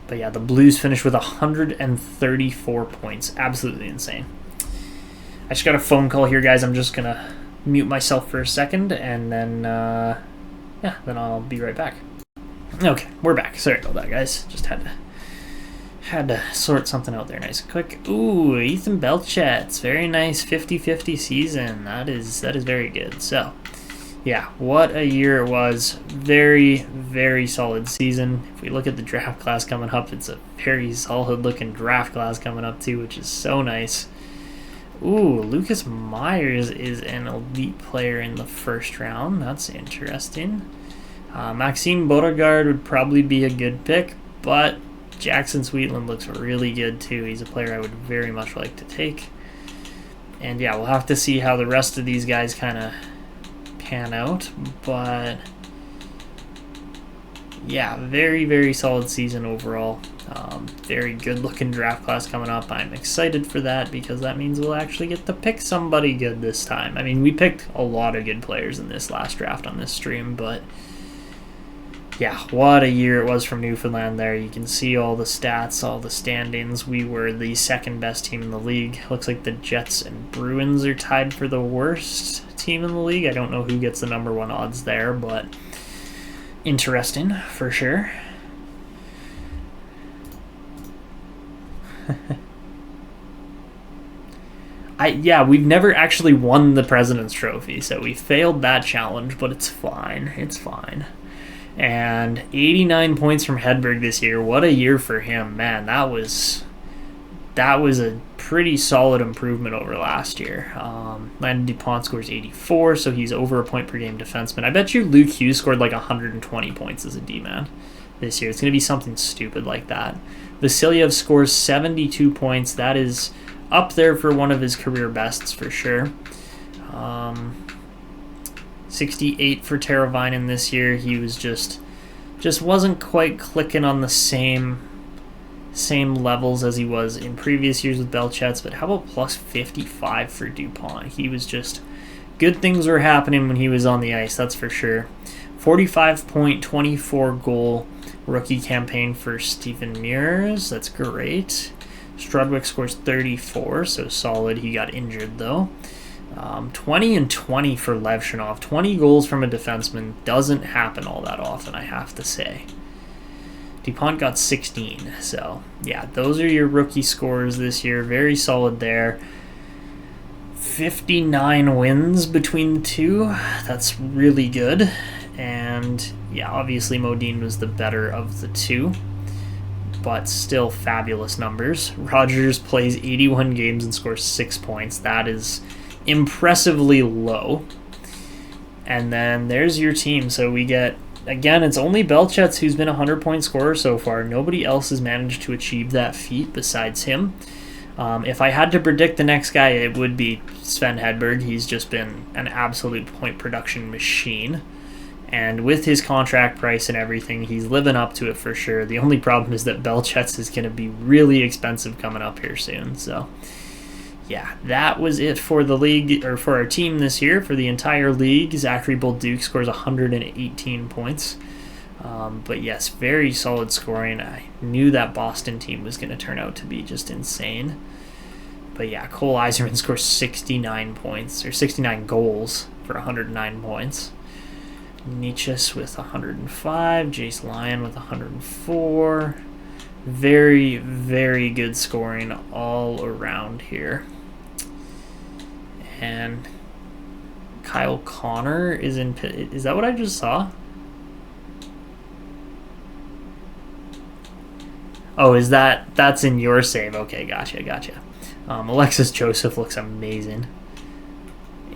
But yeah, the Blues finished with 134 points. Absolutely insane. I just got a phone call here, guys. I'm just going to mute myself for a second, and then, then I'll be right back. Okay, we're back. Sorry about that, guys. Just had to sort something out there nice and quick. Ooh, Ethan Belchetz. Very nice 50-50 season. That is very good. So, yeah, what a year it was. Very, very solid season. If we look at the draft class coming up, it's a very solid-looking draft class coming up, too, which is so nice. Ooh, Lucas Myers is an elite player in the first round. That's interesting. Maxime Beauregard would probably be a good pick, but Jackson Sweetland looks really good, too. He's a player I would very much like to take. And, yeah, we'll have to see how the rest of these guys kind of pan out, but yeah, very, very solid season overall. Very good looking draft class coming up. I'm excited for that, because that means we'll actually get to pick somebody good this time. I mean, we picked a lot of good players in this last draft on this stream, but yeah, what a year it was from Newfoundland there. You can see all the stats, all the standings. We were the second best team in the league. Looks like the Jets and Bruins are tied for the worst team in the league. I don't know who gets the number 1 odds there, but interesting for sure. We've never actually won the President's Trophy, so we failed that challenge, but it's fine. It's fine. And 89 points from Hedberg this year. What a year for him, man. That was a pretty solid improvement over last year. Landon DuPont scores 84, so he's over a point per game defenseman. I bet you Luke Hughes scored like 120 points as a D-man this year. It's going to be something stupid like that. Vasiliev scores 72 points. That is up there for one of his career bests for sure. 68 for Teravainen this year. He was just wasn't quite clicking on the same levels as he was in previous years with Belchetz, but how about plus 55 for DuPont? He was just, good things were happening when he was on the ice, that's for sure. 45-point, 24-goal rookie campaign for Stephen Mears. That's great. Strudwick scores 34, so solid. He got injured, though. 20 and 20 for Levshunov. 20 goals from a defenseman doesn't happen all that often, I have to say. DuPont got 16, so yeah, those are your rookie scores this year. Very solid there. 59 wins between the two. That's really good. And yeah, obviously Modine was the better of the two, but still fabulous numbers. Rogers plays 81 games and scores 6 points. That is impressively low. And then there's your team. So we get, again, it's only Belchetz who's been a 100-point scorer so far. Nobody else has managed to achieve that feat besides him. If I had to predict the next guy, it would be Sven Hedberg. He's just been an absolute point production machine. And with his contract price and everything, he's living up to it for sure. The only problem is that Belchetz is going to be really expensive coming up here soon. So, yeah, that was it for the league, or for our team this year. For the entire league, Zachary Bolduc scores 118 points. But yes, very solid scoring. I knew that Boston team was going to turn out to be just insane. But yeah, Cole Yzerman scores 69 points, or 69 goals for 109 points. Nietzsche's with 105, Jace Lyon with 104. Very, very good scoring all around here. And Kyle Connor is in... Is that what I just saw? Oh, is that's in your save? Okay, gotcha. Alexis Joseph looks amazing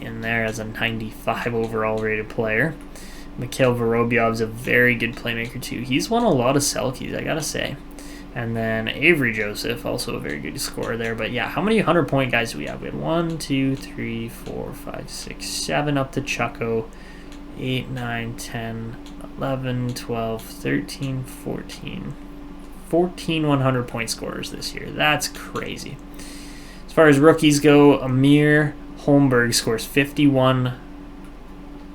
in there as a 95 overall rated player. Mikhail Vorobyov's a very good playmaker too. He's won a lot of Selkies, I gotta say. And then Avery Joseph, also a very good scorer there. But yeah, how many 100-point guys do we have? We have 1, 2, 3, 4, 5, 6, 7 up to Chucko. 8, 9, 10, 11, 12, 13, 14. 14 100-point scorers this year. That's crazy. As far as rookies go, Amir Holmberg scores 51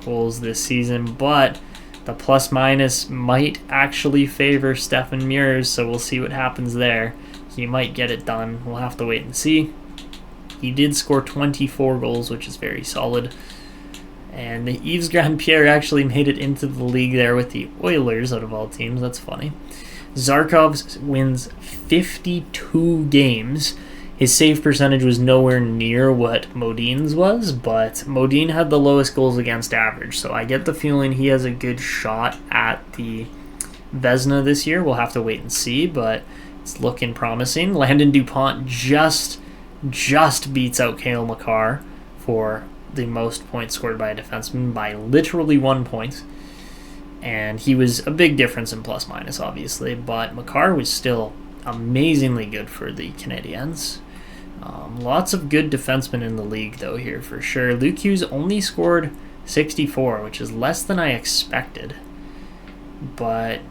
goals this season, but the plus-minus might actually favor Stefan Mures, so we'll see what happens there. He might get it done. We'll have to wait and see. He did score 24 goals, which is very solid. And Yves Grandpierre actually made it into the league there with the Oilers out of all teams. That's funny. Zarkov wins 52 games. His save percentage was nowhere near what Modine's was, but Modine had the lowest goals against average, so I get the feeling he has a good shot at the Vezina this year. We'll have to wait and see, but it's looking promising. Landon DuPont just beats out Cale Makar for the most points scored by a defenseman by literally 1 point. And he was a big difference in plus-minus, obviously, but Makar was still amazingly good for the Canadiens. Lots of good defensemen in the league, though, here for sure. Luke Hughes only scored 64, which is less than I expected. But,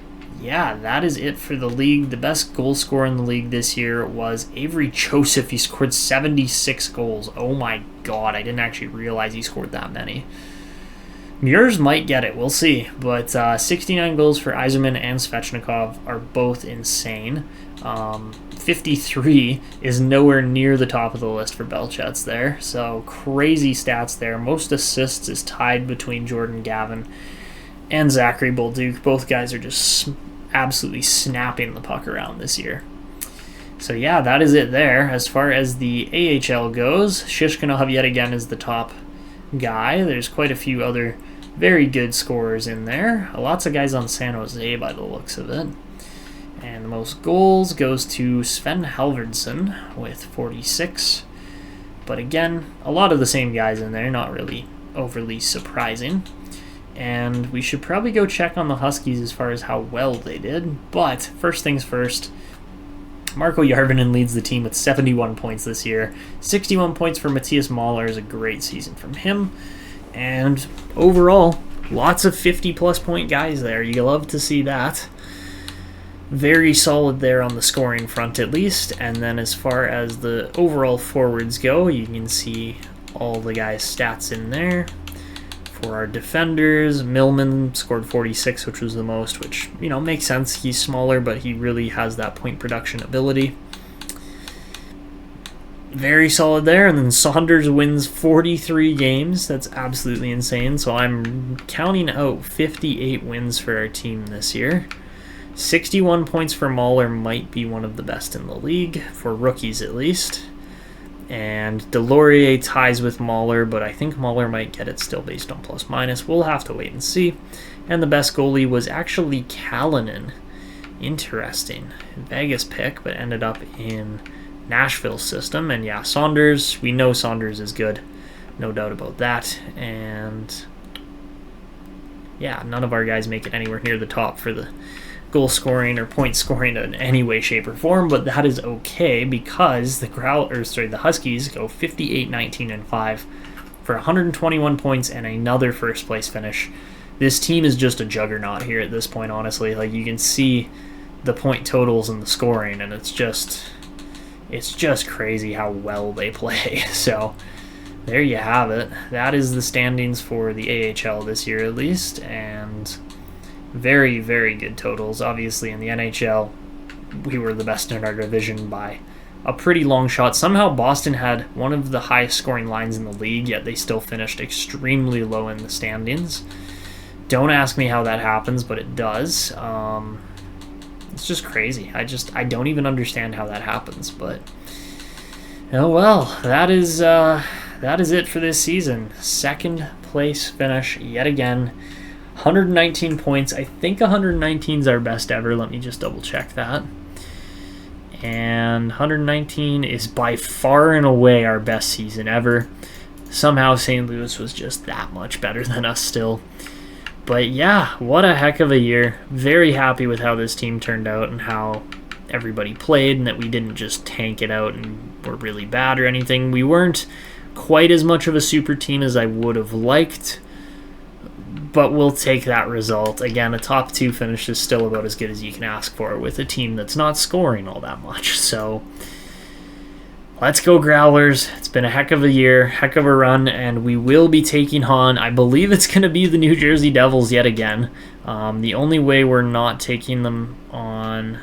yeah, that is it for the league. The best goal scorer in the league this year was Avery Joseph. He scored 76 goals. Oh, my God. I didn't actually realize he scored that many. Mures might get it. We'll see. But 69 goals for Yzerman and Svechnikov are both insane. 53 is nowhere near the top of the list for Belchetz there. So crazy stats there. Most assists is tied between Jordan Gavin and Zachary Bolduc. Both guys are just absolutely snapping the puck around this year. So yeah, that is it there. As far as the AHL goes, Shishkinov yet again is the top guy. There's quite a few other very good scorers in there. Lots of guys on San Jose by the looks of it. And the most goals goes to Sven Halvardsson with 46. But again, a lot of the same guys in there, not really overly surprising. And we should probably go check on the Huskies as far as how well they did. But first things first, Marko Järvinen leads the team with 71 points this year. 61 points for Matthias Mahler is a great season from him. And overall, lots of 50-plus point guys there. You love to see that. Very solid there on the scoring front at least. And then as far as the overall forwards go, you can see all the guys' stats in there. For our defenders, Millman scored 46, which was the most, which, you know, makes sense. He's smaller, but he really has that point production ability. Very solid there. And then Saunders wins 43 games. That's absolutely insane. So I'm counting out 58 wins for our team this year. 61 points for Mahler might be one of the best in the league, for rookies at least. And Delorier ties with Mahler, but I think Mahler might get it still based on plus-minus. We'll have to wait and see. And the best goalie was actually Kalinin. Interesting. Vegas pick, but ended up in Nashville's system. And yeah, Saunders, we know Saunders is good. No doubt about that. And yeah, none of our guys make it anywhere near the top for the goal scoring or point scoring in any way, shape, or form, but that is okay because the Huskies go 58, 19, and 5 for 121 points and another first place finish. This team is just a juggernaut here at this point, honestly. Like, you can see the point totals and the scoring, and it's just crazy how well they play. So there you have it. That is the standings for the AHL this year, at least, and very, very good totals. Obviously, in the NHL, we were the best in our division by a pretty long shot. Somehow, Boston had one of the highest scoring lines in the league, yet they still finished extremely low in the standings. Don't ask me how that happens, but it does. It's just crazy. I don't even understand how that happens, but oh well. That is it for this season. Second place finish yet again. 119 points. I think 119 is our best ever. Let me just double check that. And 119 is by far and away our best season ever. Somehow St. Louis was just that much better than us still. But yeah, what a heck of a year. Very happy with how this team turned out and how everybody played, and that we didn't just tank it out and were really bad or anything. We weren't quite as much of a super team as I would have liked, but we'll take that result. Again, a top 2 finish is still about as good as you can ask for with a team that's not scoring all that much. So let's go Growlers. It's been a heck of a year, heck of a run, and we will be taking on, I believe it's going to be the New Jersey Devils yet again. The only way we're not taking them on...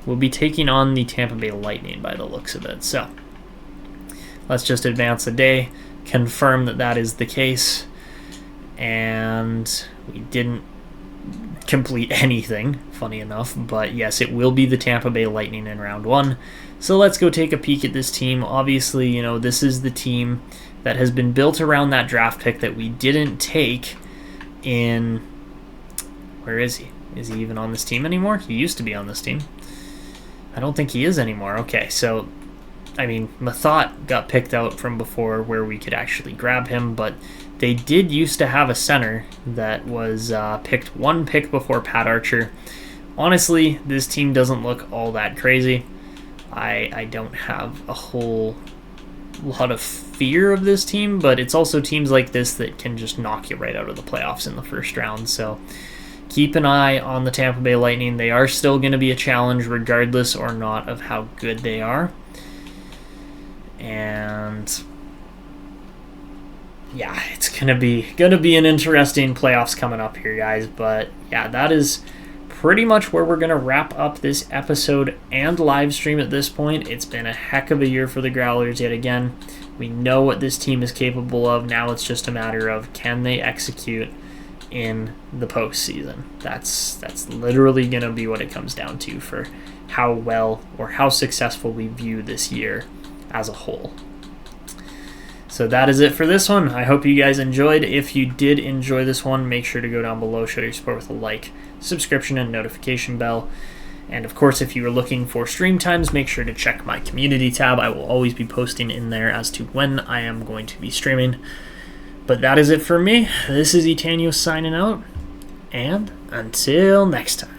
We'll be taking on the Tampa Bay Lightning by the looks of it. So let's just advance a day, confirm that that is the case, and we didn't complete anything, funny enough, but yes, it will be the Tampa Bay Lightning in round 1. So let's go take a peek at this team. Obviously, you know, this is the team that has been built around that draft pick that we didn't take in... Where is he? Is he even on this team anymore? He used to be on this team. I don't think he is anymore. Okay, so I mean, Mathot got picked out from before where we could actually grab him, but they did used to have a center that was picked one pick before Pat Archer. Honestly, this team doesn't look all that crazy. I don't have a whole lot of fear of this team, but it's also teams like this that can just knock you right out of the playoffs in the first round. So keep an eye on the Tampa Bay Lightning. They are still going to be a challenge regardless or not of how good they are. And yeah, it's gonna be an interesting playoffs coming up here, guys. But yeah, that is pretty much where we're gonna wrap up this episode and live stream at this point. It's been a heck of a year for the Growlers yet again. We know what this team is capable of. Now it's just a matter of, can they execute in the postseason? That's literally gonna be what it comes down to for how well or how successful we view this year as a whole. So that is it for this one. I hope you guys enjoyed. If you did enjoy this one, make sure to go down below, show your support with a like, subscription, and notification bell. And of course, if you are looking for stream times, make sure to check my community tab. I will always be posting in there as to when I am going to be streaming. But that is it for me. This is Etanio signing out, and until next time.